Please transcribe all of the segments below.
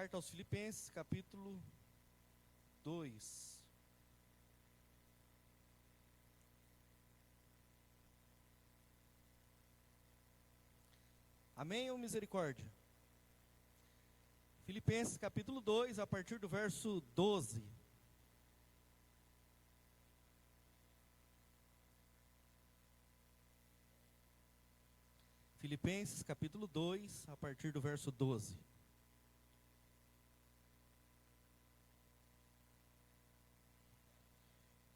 Carta aos Filipenses, capítulo 2. Amém ou misericórdia? Filipenses, capítulo 2, a partir do verso 12. Filipenses, capítulo 2, a partir do verso 12.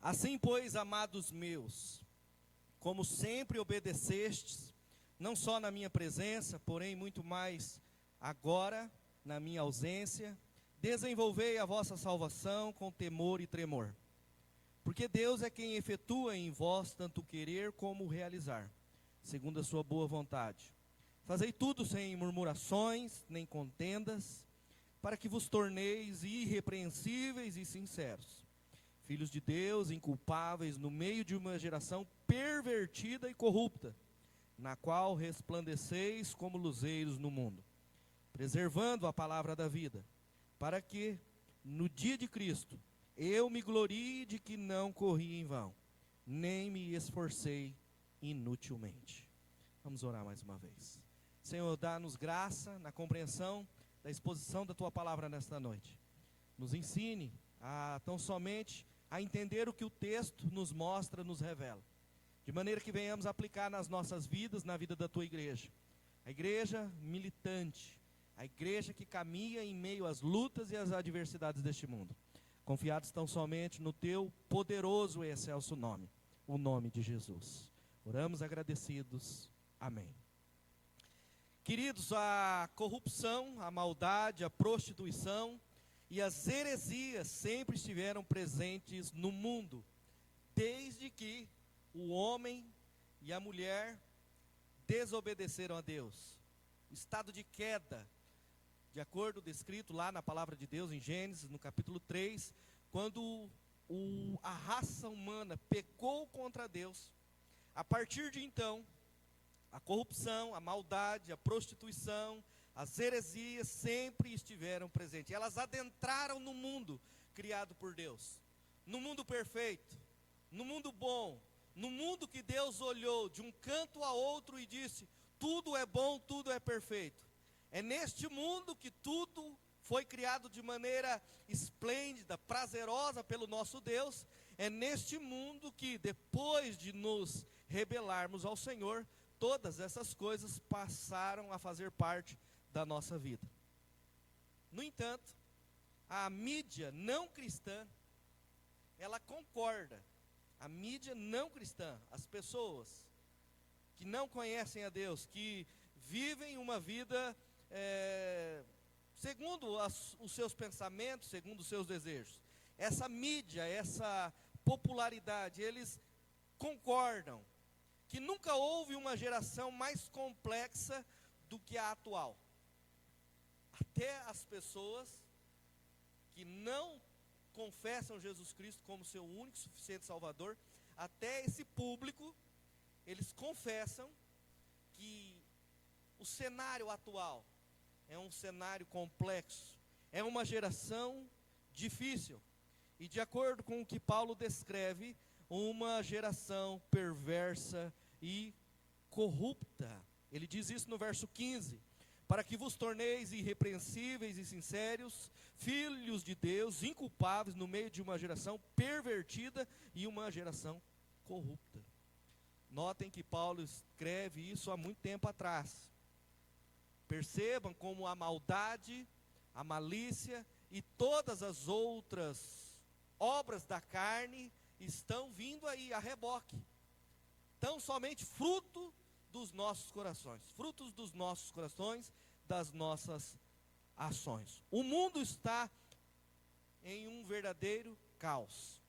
Assim, pois, amados meus, como sempre obedecestes, não só na minha presença, porém muito mais agora, na minha ausência, desenvolvei a vossa salvação com temor e tremor. Porque Deus é quem efetua em vós tanto o querer como o realizar, segundo a sua boa vontade. Fazei tudo sem murmurações, nem contendas, para que vos torneis irrepreensíveis e sinceros, filhos de Deus, inculpáveis no meio de uma geração pervertida e corrupta, na qual resplandeceis como luzeiros no mundo, preservando a palavra da vida, para que, no dia de Cristo, eu me glorie de que não corri em vão, nem me esforcei inutilmente. Vamos orar mais uma vez. Senhor, dá-nos graça na compreensão da exposição da Tua palavra nesta noite. Nos ensine a tão somente a entender o que o texto nos mostra, nos revela, de maneira que venhamos aplicar nas nossas vidas, na vida da Tua igreja. A igreja militante, a igreja que caminha em meio às lutas e às adversidades deste mundo, confiados tão somente no Teu poderoso e excelso nome, o nome de Jesus. Oramos agradecidos. Amém. Queridos, a corrupção, a maldade, a prostituição e as heresias sempre estiveram presentes no mundo, desde que o homem e a mulher desobedeceram a Deus. Estado de queda, de acordo descrito lá na palavra de Deus em Gênesis, no capítulo 3, quando a raça humana pecou contra Deus. A partir de então, a corrupção, a maldade, a prostituição, as heresias sempre estiveram presentes. Elas adentraram no mundo criado por Deus, no mundo perfeito, no mundo bom, no mundo que Deus olhou de um canto a outro e disse: tudo é bom, tudo é perfeito. É neste mundo que tudo foi criado de maneira esplêndida, prazerosa pelo nosso Deus. É neste mundo que, depois de nos rebelarmos ao Senhor, todas essas coisas passaram a fazer parte da nossa vida. No entanto, a mídia não cristã, ela concorda. A mídia não cristã, as pessoas que não conhecem a Deus, que vivem uma vida segundo os seus pensamentos, segundo os seus desejos. Essa mídia, essa popularidade, eles concordam que nunca houve uma geração mais complexa do que a atual. Até as pessoas que não confessam Jesus Cristo como seu único e suficiente Salvador, até esse público, eles confessam que o cenário atual é um cenário complexo, é uma geração difícil, e de acordo com o que Paulo descreve, uma geração perversa e corrupta. Ele diz isso no verso 15: para que vos torneis irrepreensíveis e sinceros, filhos de Deus, inculpáveis no meio de uma geração pervertida e uma geração corrupta. Notem que Paulo escreve isso há muito tempo atrás. Percebam como a maldade, a malícia e todas as outras obras da carne estão vindo aí a reboque. Tão somente fruto dos nossos corações, frutos dos nossos corações, das nossas ações. O mundo está em um verdadeiro caos.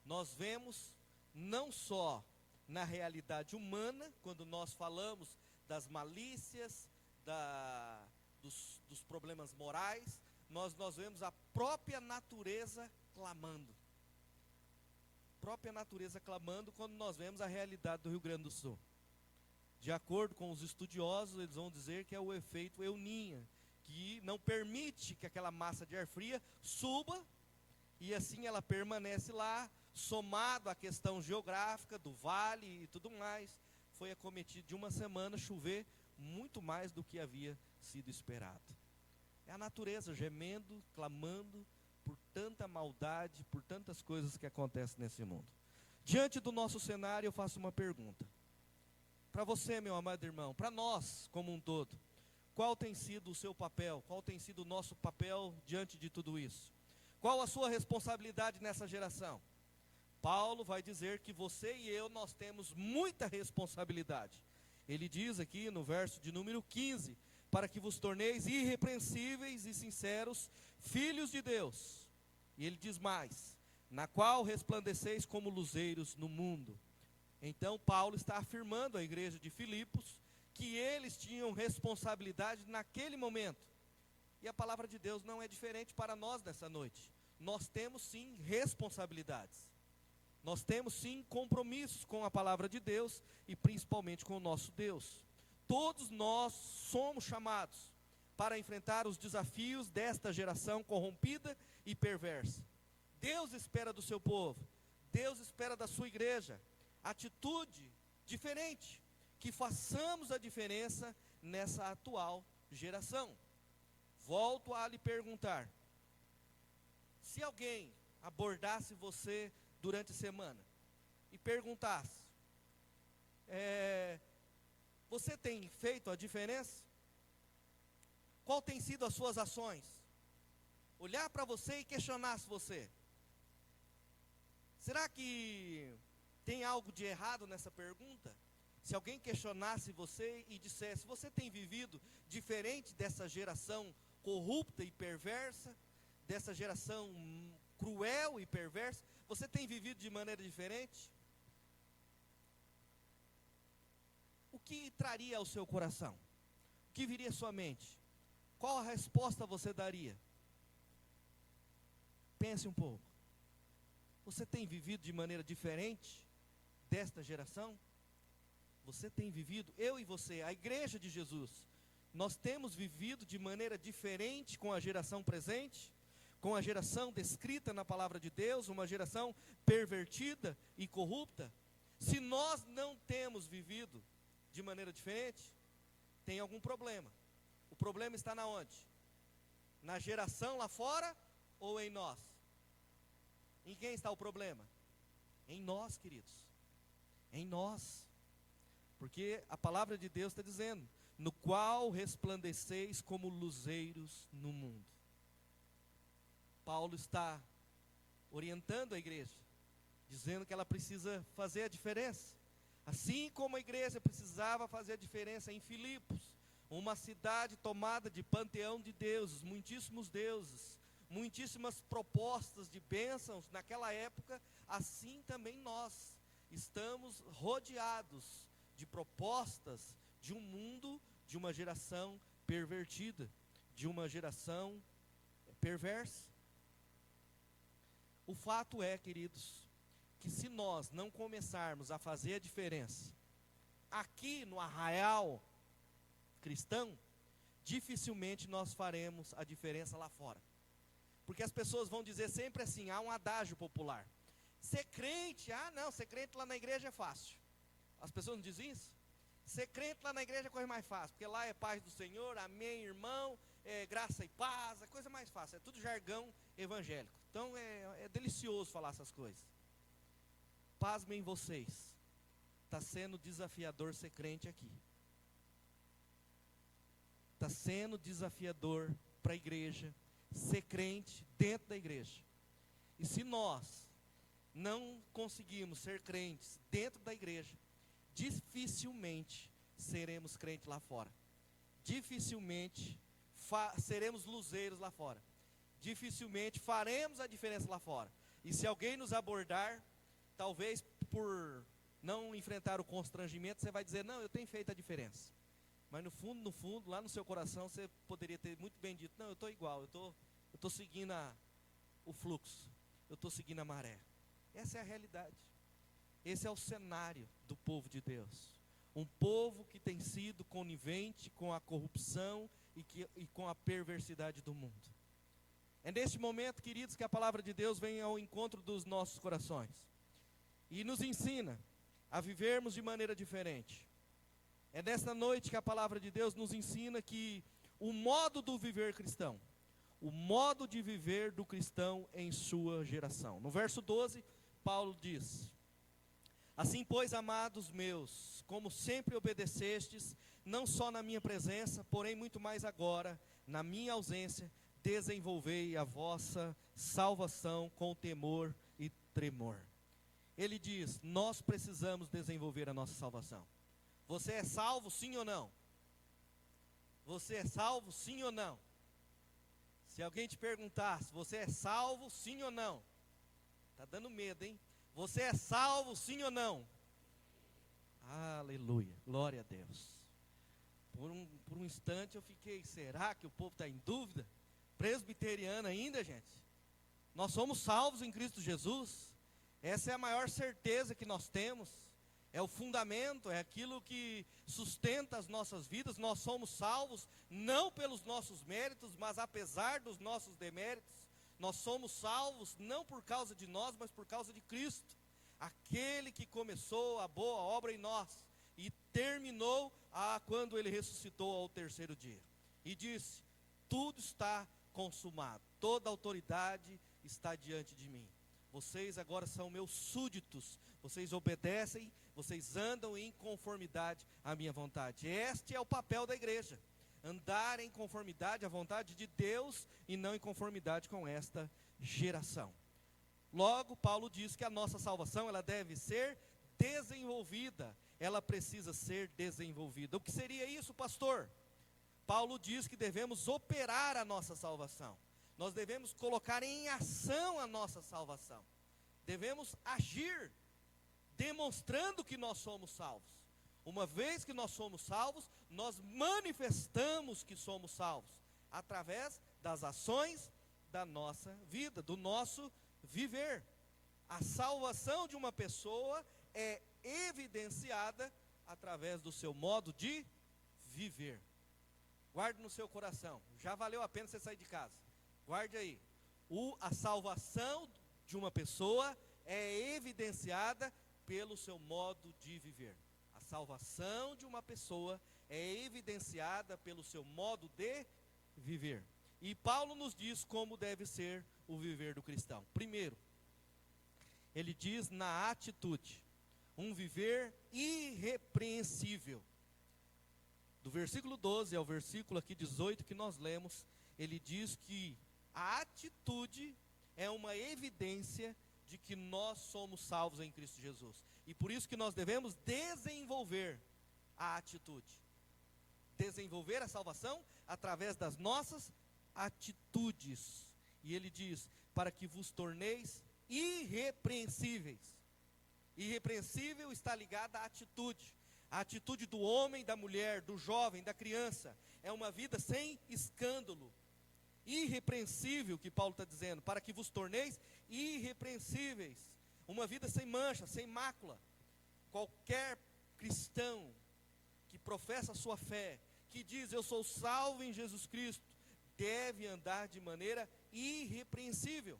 Nós vemos não só na realidade humana, quando nós falamos das malícias, dos problemas morais, nós vemos a própria natureza clamando. Própria natureza clamando quando nós vemos a realidade do Rio Grande do Sul. De acordo com os estudiosos, eles vão dizer que é o efeito Euninha, que não permite que aquela massa de ar fria suba, e assim ela permanece lá, somado à questão geográfica do vale e tudo mais, foi acometido de uma semana chover muito mais do que havia sido esperado. É a natureza gemendo, clamando por tanta maldade, por tantas coisas que acontecem nesse mundo. Diante do nosso cenário, eu faço uma pergunta. Para você, meu amado irmão, para nós como um todo, qual tem sido o seu papel? Qual tem sido o nosso papel diante de tudo isso? Qual a sua responsabilidade nessa geração? Paulo vai dizer que você e eu, nós temos muita responsabilidade. Ele diz aqui no verso de número 15, para que vos torneis irrepreensíveis e sinceros, filhos de Deus. E ele diz mais, na qual resplandeceis como luzeiros no mundo. Então Paulo está afirmando à igreja de Filipos, que eles tinham responsabilidade naquele momento. E a palavra de Deus não é diferente para nós nessa noite. Nós temos sim responsabilidades. Nós temos sim compromissos com a palavra de Deus e principalmente com o nosso Deus. Todos nós somos chamados para enfrentar os desafios desta geração corrompida e perversa. Deus espera do seu povo, Deus espera da sua igreja, atitude diferente, que façamos a diferença nessa atual geração. Volto a lhe perguntar, se alguém abordasse você durante a semana e perguntasse, você tem feito a diferença? Qual tem sido as suas ações? Olhar para você e questionasse você, será que tem algo de errado nessa pergunta? Se alguém questionasse você e dissesse, você tem vivido diferente dessa geração corrupta e perversa, dessa geração cruel e perversa, você tem vivido de maneira diferente? O que traria ao seu coração? O que viria à sua mente? Qual a resposta você daria? Pense um pouco. Você tem vivido de maneira diferente desta geração? Você tem vivido, eu e você, a igreja de Jesus, nós temos vivido de maneira diferente com a geração presente, com a geração descrita na palavra de Deus, uma geração pervertida e corrupta? Se nós não temos vivido de maneira diferente, tem algum problema. O problema está na onde? Na geração lá fora ou em nós? Em quem está o problema? Em nós, queridos. Em nós. Porque a palavra de Deus está dizendo, no qual resplandeceis como luzeiros no mundo. Paulo está orientando a igreja, dizendo que ela precisa fazer a diferença. Assim como a igreja precisava fazer a diferença em Filipos, uma cidade tomada de panteão de deuses, muitíssimas propostas de bênçãos naquela época, assim também nós estamos rodeados de propostas de um mundo, de uma geração pervertida, de uma geração perversa. O fato é, queridos, que se nós não começarmos a fazer a diferença aqui no arraial cristão, dificilmente nós faremos a diferença lá fora. Porque as pessoas vão dizer sempre assim, há um adágio popular, ser crente, ser crente lá na igreja é fácil. As pessoas não dizem isso? Ser crente lá na igreja é coisa mais fácil, porque lá é paz do Senhor, amém, irmão, graça e paz, é coisa mais fácil, é tudo jargão evangélico. Então é delicioso falar essas coisas. Pasmem vocês, está sendo desafiador ser crente aqui. Está sendo desafiador para a igreja ser crente dentro da igreja. E se nós não conseguimos ser crentes dentro da igreja, dificilmente seremos crentes lá fora. Dificilmente seremos luzeiros lá fora. Dificilmente faremos a diferença lá fora. E se alguém nos abordar, talvez por não enfrentar o constrangimento, você vai dizer, não, eu tenho feito a diferença. Mas no fundo, lá no seu coração, você poderia ter muito bem dito, não, eu estou igual, eu estou seguindo o fluxo, eu estou seguindo a maré. Essa é a realidade. Esse é o cenário do povo de Deus. Um povo que tem sido conivente com a corrupção e com a perversidade do mundo. É neste momento, queridos, que a palavra de Deus vem ao encontro dos nossos corações e nos ensina a vivermos de maneira diferente. É nesta noite que a palavra de Deus nos ensina que o modo do viver cristão, o modo de viver do cristão em sua geração. No verso 12, Paulo diz: assim, pois, amados meus, como sempre obedecestes, não só na minha presença, porém muito mais agora, na minha ausência, desenvolvei a vossa salvação com temor e tremor. Ele diz, nós precisamos desenvolver a nossa salvação. Você é salvo, sim ou não? Você é salvo, sim ou não? Se alguém te perguntasse, você é salvo, sim ou não? Está dando medo, hein? Você é salvo, sim ou não? Aleluia, glória a Deus. Por um instante eu fiquei, será que o povo está em dúvida? Presbiteriana ainda, gente? Nós somos salvos em Cristo Jesus. Essa é a maior certeza que nós temos. É o fundamento, é aquilo que sustenta as nossas vidas. Nós somos salvos não pelos nossos méritos, mas apesar dos nossos deméritos. Nós somos salvos não por causa de nós, mas por causa de Cristo. Aquele que começou a boa obra em nós e terminou quando Ele ressuscitou ao terceiro dia. E disse, tudo está consumado, toda autoridade está diante de mim. Vocês agora são meus súditos, vocês obedecem, vocês andam em conformidade à minha vontade. Este é o papel da igreja, andar em conformidade à vontade de Deus e não em conformidade com esta geração. Logo, Paulo diz que a nossa salvação, ela deve ser desenvolvida, ela precisa ser desenvolvida. O que seria isso, pastor? Paulo diz que devemos operar a nossa salvação. Nós devemos colocar em ação a nossa salvação. Devemos agir, demonstrando que nós somos salvos. Uma vez que nós somos salvos, nós manifestamos que somos salvos, através das ações da nossa vida, do nosso viver. A salvação de uma pessoa é evidenciada através do seu modo de viver. Guarde no seu coração, já valeu a pena você sair de casa. Guarde aí, a salvação de uma pessoa é evidenciada pelo seu modo de viver. A salvação de uma pessoa é evidenciada pelo seu modo de viver. E Paulo nos diz como deve ser o viver do cristão. Primeiro, ele diz na atitude, um viver irrepreensível. Do versículo 12 ao versículo aqui 18 que nós lemos, ele diz que a atitude é uma evidência de que nós somos salvos em Cristo Jesus. E por isso que nós devemos desenvolver a atitude. Desenvolver a salvação através das nossas atitudes. E ele diz, para que vos torneis irrepreensíveis. Irrepreensível está ligada à atitude. A atitude do homem, da mulher, do jovem, da criança, é uma vida sem escândalo. Irrepreensível, que Paulo está dizendo, para que vos torneis irrepreensíveis. Uma vida sem mancha, sem mácula. Qualquer cristão que professa a sua fé, que diz, eu sou salvo em Jesus Cristo, deve andar de maneira irrepreensível.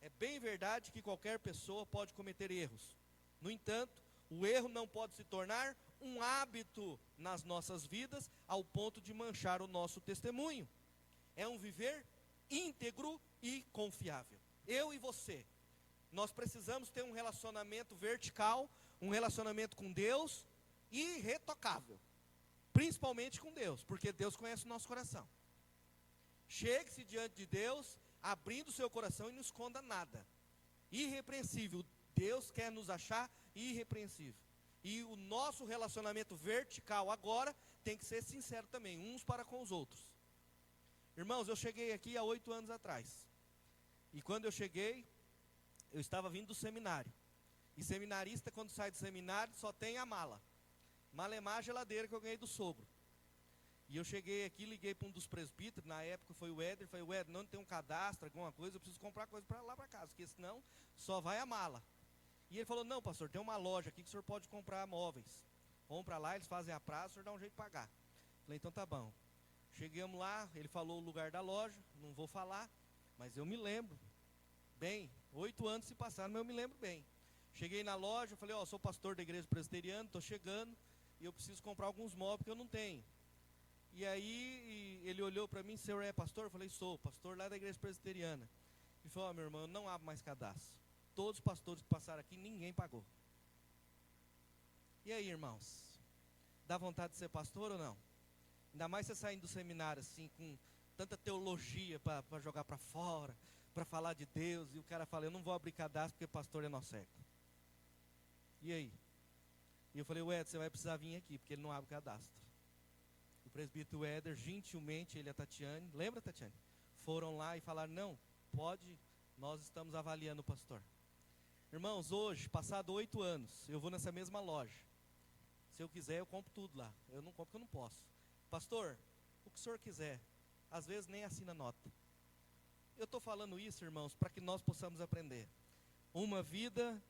É bem verdade que qualquer pessoa pode cometer erros. No entanto, o erro não pode se tornar um hábito nas nossas vidas, ao ponto de manchar o nosso testemunho. É um viver íntegro e confiável. Eu e você, nós precisamos ter um relacionamento vertical, um relacionamento com Deus irretocável. Principalmente com Deus, porque Deus conhece o nosso coração. Chegue-se diante de Deus, abrindo o seu coração e não esconda nada. Irrepreensível. Deus quer nos achar irrepreensível. E o nosso relacionamento vertical agora tem que ser sincero também, uns para com os outros. Irmãos, eu cheguei aqui há 8 anos atrás. E quando eu cheguei, eu estava vindo do seminário. E seminarista, quando sai do seminário, só tem a mala. Malemar a geladeira que eu ganhei do sogro. E eu cheguei aqui, liguei para um dos presbíteros, na época foi o Éder, falei, Éder, não tem um cadastro, alguma coisa, eu preciso comprar coisa para lá para casa, porque senão só vai a mala. E ele falou, não pastor, tem uma loja aqui que o senhor pode comprar móveis. Vamos para lá, eles fazem a praça, o senhor dá um jeito de pagar. Falei, então tá bom. Chegamos lá, ele falou o lugar da loja, não vou falar, mas eu me lembro bem. 8 anos se passaram, mas eu me lembro bem. Cheguei na loja, falei, sou pastor da igreja presbiteriana, estou chegando e eu preciso comprar alguns móveis que eu não tenho. E aí ele olhou para mim, o senhor é pastor? Eu falei, sou, pastor lá da igreja presbiteriana. Ele falou, meu irmão, eu não abro mais cadastro. Todos os pastores que passaram aqui, ninguém pagou. E aí, irmãos? Dá vontade de ser pastor ou não? Ainda mais você saindo do seminário assim, com tanta teologia para jogar para fora, para falar de Deus, e o cara fala, eu não vou abrir cadastro porque pastor é nó seco. E aí? E eu falei, Éder, você vai precisar vir aqui, porque ele não abre cadastro. O presbítero Éder, gentilmente, ele e a Tatiane, lembra, Tatiane? Foram lá e falaram, não, pode, nós estamos avaliando o pastor. Irmãos, hoje, passado 8 anos, eu vou nessa mesma loja. Se eu quiser, eu compro tudo lá. Eu não compro porque eu não posso. Pastor, o que o senhor quiser. Às vezes nem assina nota. Eu estou falando isso, irmãos, para que nós possamos aprender. Uma vida,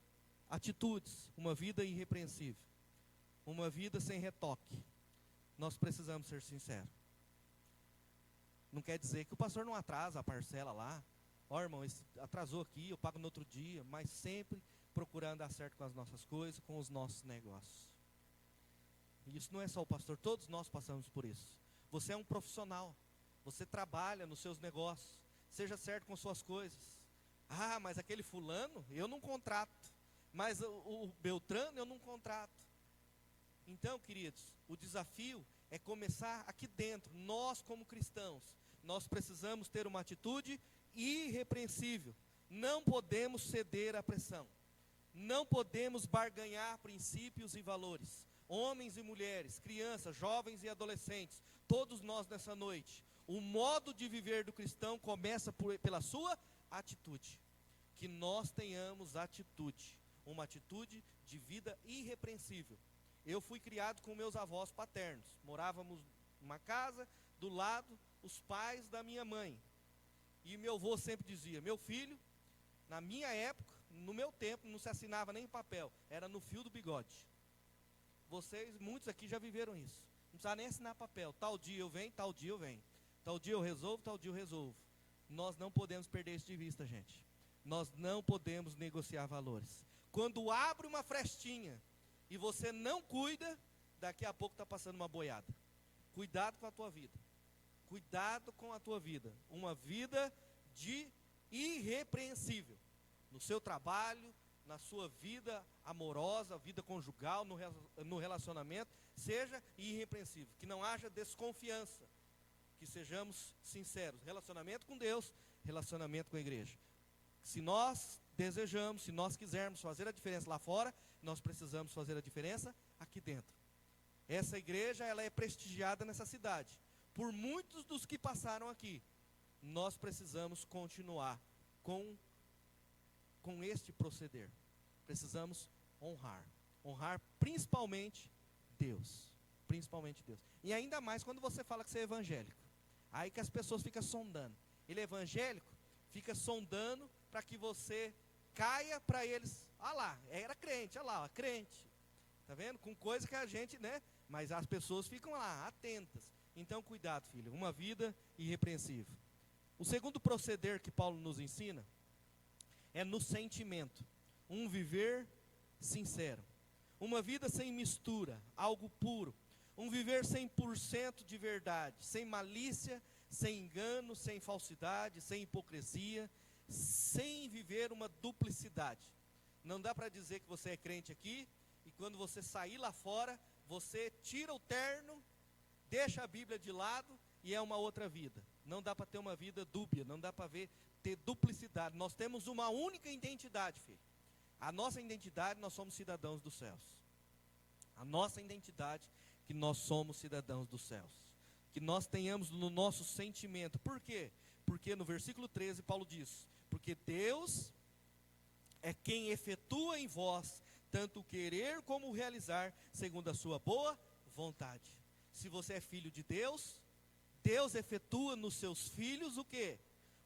atitudes, uma vida irrepreensível. Uma vida sem retoque. Nós precisamos ser sinceros. Não quer dizer que o pastor não atrasa a parcela lá. Irmão, esse atrasou aqui, eu pago no outro dia. Mas sempre procurando dar certo com as nossas coisas, com os nossos negócios. E isso não é só o pastor, todos nós passamos por isso. Você é um profissional, você trabalha nos seus negócios, seja certo com suas coisas. Mas aquele fulano, eu não contrato. Mas o Beltrano, eu não contrato. Então, queridos, o desafio é começar aqui dentro. Nós, como cristãos, nós precisamos ter uma atitude irrepreensível. Não podemos ceder à pressão. Não podemos barganhar princípios e valores. Homens e mulheres, crianças, jovens e adolescentes, todos nós nessa noite, o modo de viver do cristão começa pela sua atitude. Que nós tenhamos atitude, uma atitude de vida irrepreensível. Eu fui criado com meus avós paternos, morávamos numa casa, do lado, os pais da minha mãe. E meu avô sempre dizia, meu filho, na minha época, no meu tempo, não se assinava nem em papel, era no fio do bigode. Vocês, muitos aqui já viveram isso. Não precisa nem assinar papel. Tal dia eu venho, tal dia eu venho. Tal dia eu resolvo, tal dia eu resolvo. Nós não podemos perder isso de vista, gente. Nós não podemos negociar valores. Quando abre uma frestinha e você não cuida, daqui a pouco está passando uma boiada. Cuidado com a tua vida. Cuidado com a tua vida. Uma vida de irrepreensível. No seu trabalho, na sua vida amorosa, vida conjugal, no relacionamento, seja irrepreensível, que não haja desconfiança, que sejamos sinceros, relacionamento com Deus, relacionamento com a igreja. Se nós desejamos, se nós quisermos fazer a diferença lá fora, nós precisamos fazer a diferença aqui dentro. Essa igreja, ela é prestigiada nessa cidade, por muitos dos que passaram aqui. Nós precisamos continuar com este proceder. Precisamos honrar principalmente Deus, e ainda mais quando você fala que você é evangélico, aí que as pessoas ficam sondando, ele é evangélico, fica sondando para que você caia para eles, lá, era crente, lá, crente, tá vendo, com coisa que a gente, mas as pessoas ficam lá, atentas. Então cuidado, filho, uma vida irrepreensível. O segundo proceder que Paulo nos ensina é no sentimento, um viver sincero, uma vida sem mistura, algo puro, um viver 100% de verdade, sem malícia, sem engano, sem falsidade, sem hipocrisia, sem viver uma duplicidade. Não dá para dizer que você é crente aqui, e quando você sair lá fora, você tira o terno, deixa a Bíblia de lado, e é uma outra vida. Não dá para ter uma vida dúbia, não dá para ter duplicidade. Nós temos uma única identidade, filho. A nossa identidade, nós somos cidadãos dos céus. A nossa identidade, que nós somos cidadãos dos céus. Que nós tenhamos no nosso sentimento. Por quê? Porque no versículo 13, Paulo diz, porque Deus é quem efetua em vós, tanto o querer como o realizar, segundo a sua boa vontade. Se você é filho de Deus, Deus efetua nos seus filhos o quê?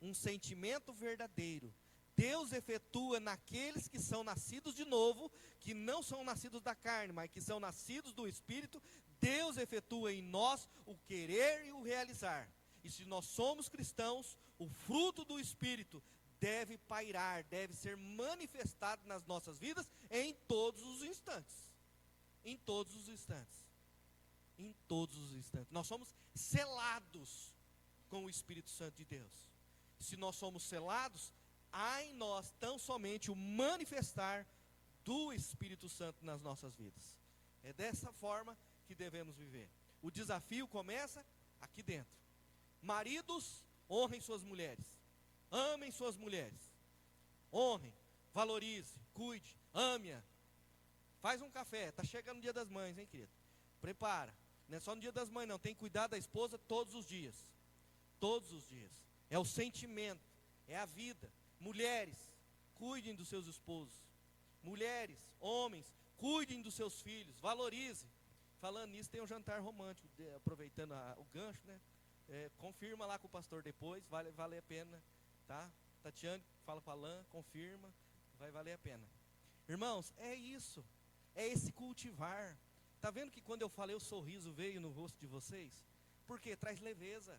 Um sentimento verdadeiro. Deus efetua naqueles que são nascidos de novo, que não são nascidos da carne, mas que são nascidos do Espírito. Deus efetua em nós o querer e o realizar. E se nós somos cristãos, o fruto do Espírito deve pairar, deve ser manifestado nas nossas vidas em todos os instantes. Em todos os instantes. Em todos os instantes. Nós somos selados com o Espírito Santo de Deus. Se nós somos selados, há em nós tão somente o manifestar do Espírito Santo nas nossas vidas. É dessa forma que devemos viver. O desafio começa aqui dentro. Maridos, honrem suas mulheres. Amem suas mulheres. Honrem, valorize, cuide, ame-a. Faz um café, está chegando o dia das mães, hein, querido? Prepara. Não é só no dia das mães, não. Tem que cuidar da esposa todos os dias. Todos os dias. É o sentimento, é a vida. Mulheres, cuidem dos seus esposos. Mulheres, homens, cuidem dos seus filhos. Valorize. Falando nisso, tem um jantar romântico, aproveitando o gancho, né? Confirma lá com o pastor depois, vale a pena, tá? Tatiane, fala com a Alain, confirma, vai valer a pena. Irmãos, é isso, é esse cultivar. Tá vendo que quando eu falei o sorriso veio no rosto de vocês? Porque traz leveza.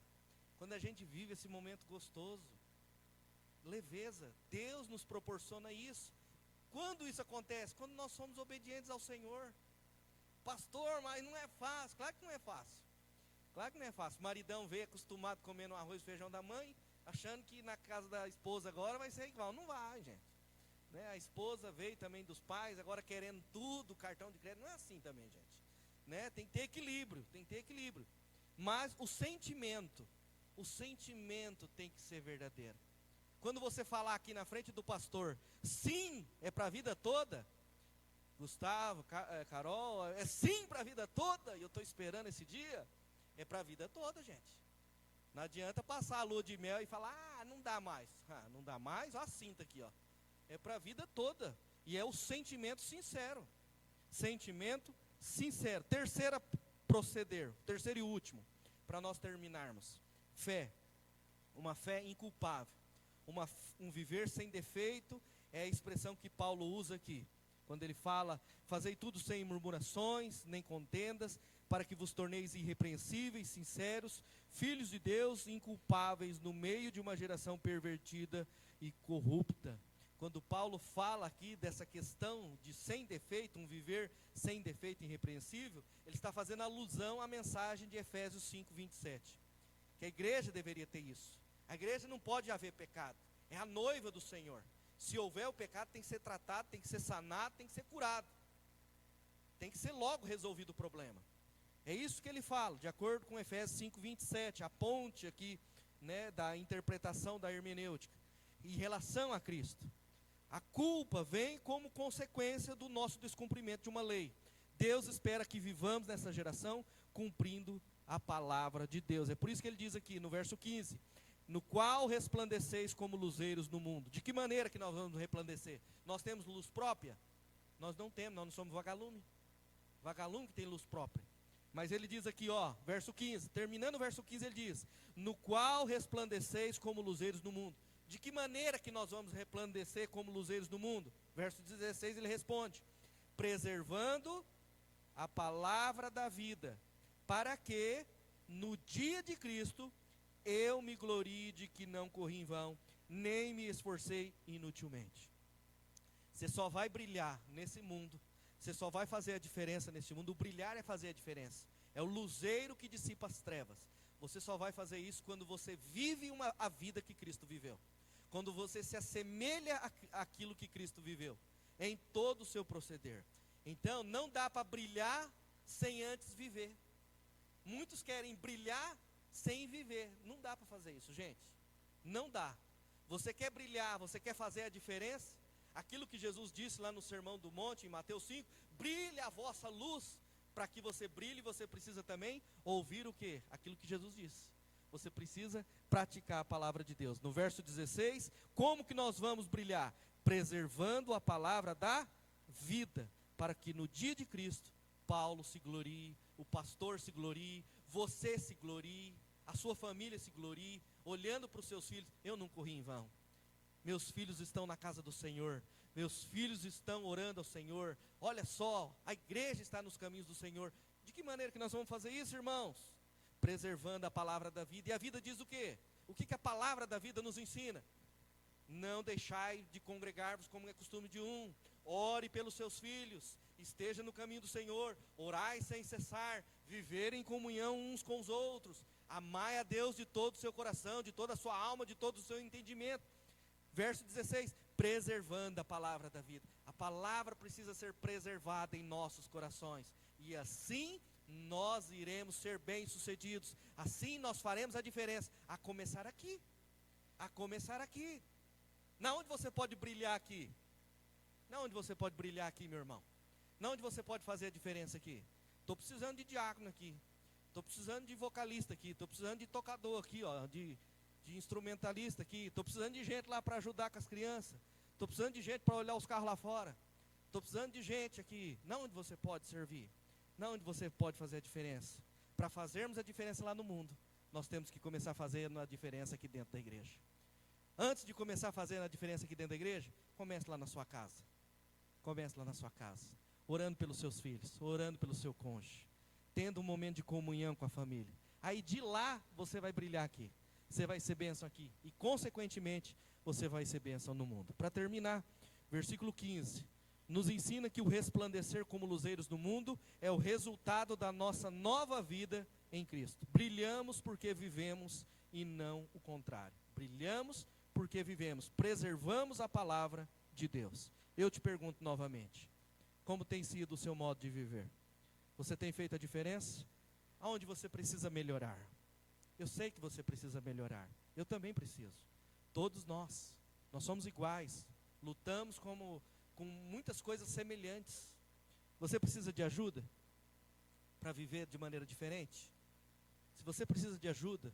Quando a gente vive esse momento gostoso, leveza, Deus nos proporciona isso. Quando isso acontece? Quando nós somos obedientes ao Senhor. Pastor, mas não é fácil. Claro que não é fácil. Claro que não é fácil. O maridão veio acostumado comendo arroz e feijão da mãe, achando que na casa da esposa agora vai ser igual. Não vai, gente. Né? A esposa veio também dos pais, agora querendo tudo, cartão de crédito. Não é assim também, gente. Né? Tem que ter equilíbrio, tem que ter equilíbrio. Mas o sentimento tem que ser verdadeiro. Quando você falar aqui na frente do pastor, sim, é para a vida toda. Gustavo, Carol, é sim para a vida toda, e eu estou esperando esse dia, é para a vida toda, gente. Não adianta passar a lua de mel e falar, não dá mais. Não dá mais, ó a cinta aqui, ó. É para a vida toda, e é o sentimento sincero. Sentimento sincero. Terceiro e último, para nós terminarmos. Fé, uma fé inculpável. Um viver sem defeito, é a expressão que Paulo usa aqui. Quando ele fala, fazei tudo sem murmurações, nem contendas, para que vos torneis irrepreensíveis, sinceros, filhos de Deus, inculpáveis no meio de uma geração pervertida e corrupta. Quando Paulo fala aqui dessa questão de sem defeito, um viver sem defeito e irrepreensível, ele está fazendo alusão à mensagem de Efésios 5:27, que a igreja deveria ter isso. A igreja não pode haver pecado, é a noiva do Senhor. Se houver o pecado, tem que ser tratado, tem que ser sanado, tem que ser curado. Tem que ser logo resolvido o problema. É isso que ele fala, de acordo com Efésios 5:27, a ponte aqui, né, da interpretação da hermenêutica, em relação a Cristo. A culpa vem como consequência do nosso descumprimento de uma lei. Deus espera que vivamos nessa geração cumprindo a palavra de Deus. É por isso que ele diz aqui no verso 15, no qual resplandeceis como luzeiros no mundo. De que maneira que nós vamos resplandecer? Nós temos luz própria? Nós não temos, nós não somos vagalume. Vagalume que tem luz própria. Mas ele diz aqui, verso 15, terminando o verso 15 ele diz, no qual resplandeceis como luzeiros no mundo. De que maneira que nós vamos resplandecer como luzeiros no mundo? Verso 16 ele responde, preservando a palavra da vida, para que no dia de Cristo eu me glorie de que não corri em vão, nem me esforcei inutilmente. Você só vai brilhar nesse mundo, você só vai fazer a diferença nesse mundo. O brilhar é fazer a diferença, é o luzeiro que dissipa as trevas. Você só vai fazer isso quando você vive a vida que Cristo viveu, quando você se assemelha àquilo que Cristo viveu, em todo o seu proceder. Então não dá para brilhar sem antes viver. Muitos querem brilhar sem viver. Não dá para fazer isso, gente. Não dá. Você quer brilhar, você quer fazer a diferença? Aquilo que Jesus disse lá no Sermão do Monte, em Mateus 5, brilhe a vossa luz. Para que você brilhe, você precisa também ouvir o quê? Aquilo que Jesus disse. Você precisa praticar a palavra de Deus. No verso 16, como que nós vamos brilhar? Preservando a palavra da vida, para que no dia de Cristo, Paulo se glorie, o pastor se glorie, você se glorie, a sua família se glorie, olhando para os seus filhos, eu não corri em vão. Meus filhos estão na casa do Senhor. Meus filhos estão orando ao Senhor. Olha só, a igreja está nos caminhos do Senhor. De que maneira que nós vamos fazer isso, irmãos? Preservando a palavra da vida. E a vida diz o quê? O que a palavra da vida nos ensina? Não deixai de congregar-vos como é costume de um. Ore pelos seus filhos. Esteja no caminho do Senhor. Orai sem cessar. Viver em comunhão uns com os outros. Amai a Deus de todo o seu coração, de toda a sua alma, de todo o seu entendimento. Verso 16, preservando a palavra da vida. A palavra precisa ser preservada em nossos corações. E assim nós iremos ser bem-sucedidos. Assim nós faremos a diferença. A começar aqui. A começar aqui. Na onde você pode brilhar aqui? Na onde você pode brilhar aqui, meu irmão? Na onde você pode fazer a diferença aqui? Estou precisando de diácono aqui. Estou precisando de vocalista aqui. Estou precisando de tocador aqui, ó, de instrumentalista aqui. Estou precisando de gente lá para ajudar com as crianças. Estou precisando de gente para olhar os carros lá fora. Estou precisando de gente aqui. Na onde você pode servir? Na onde você pode fazer a diferença? Para fazermos a diferença lá no mundo, nós temos que começar a fazer a diferença aqui dentro da igreja. Antes de começar a fazer a diferença aqui dentro da igreja, comece lá na sua casa. Comece lá na sua casa. Orando pelos seus filhos, orando pelo seu cônjuge. Tendo um momento de comunhão com a família. Aí de lá você vai brilhar aqui. Você vai ser bênção aqui. E consequentemente você vai ser bênção no mundo. Para terminar, versículo 15. Nos ensina que o resplandecer como luzeiros no mundo é o resultado da nossa nova vida em Cristo. Brilhamos porque vivemos e não o contrário. Brilhamos porque vivemos. Preservamos a palavra de Deus. Eu te pergunto novamente. Como tem sido o seu modo de viver? Você tem feito a diferença? Aonde você precisa melhorar? Eu sei que você precisa melhorar. Eu também preciso. Todos nós. Nós somos iguais. Lutamos com muitas coisas semelhantes. Você precisa de ajuda para viver de maneira diferente? Se você precisa de ajuda,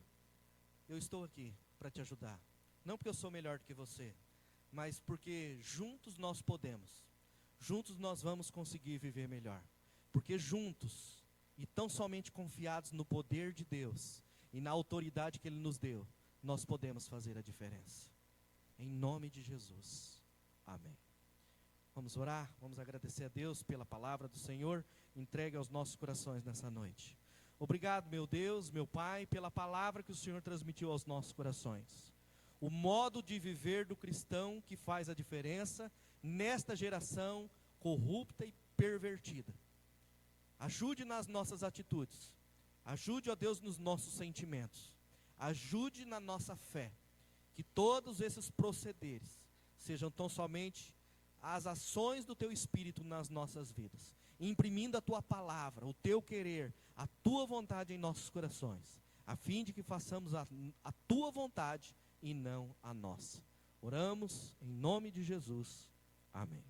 eu estou aqui para te ajudar. Não porque eu sou melhor do que você, mas porque juntos nós podemos. Juntos nós vamos conseguir viver melhor. Porque juntos, e tão somente confiados no poder de Deus e na autoridade que Ele nos deu, nós podemos fazer a diferença. Em nome de Jesus. Amém. Vamos orar, vamos agradecer a Deus pela palavra do Senhor, entregue aos nossos corações nessa noite. Obrigado, meu Deus, meu Pai, pela palavra que o Senhor transmitiu aos nossos corações. O modo de viver do cristão que faz a diferença nesta geração corrupta e pervertida. Ajude nas nossas atitudes. Ajude, ó Deus, nos nossos sentimentos. Ajude na nossa fé. Que todos esses procederes sejam tão somente as ações do Teu Espírito nas nossas vidas. Imprimindo a Tua palavra, o Teu querer, a Tua vontade em nossos corações. A fim de que façamos a Tua vontade e não a nossa. Oramos em nome de Jesus. Amém.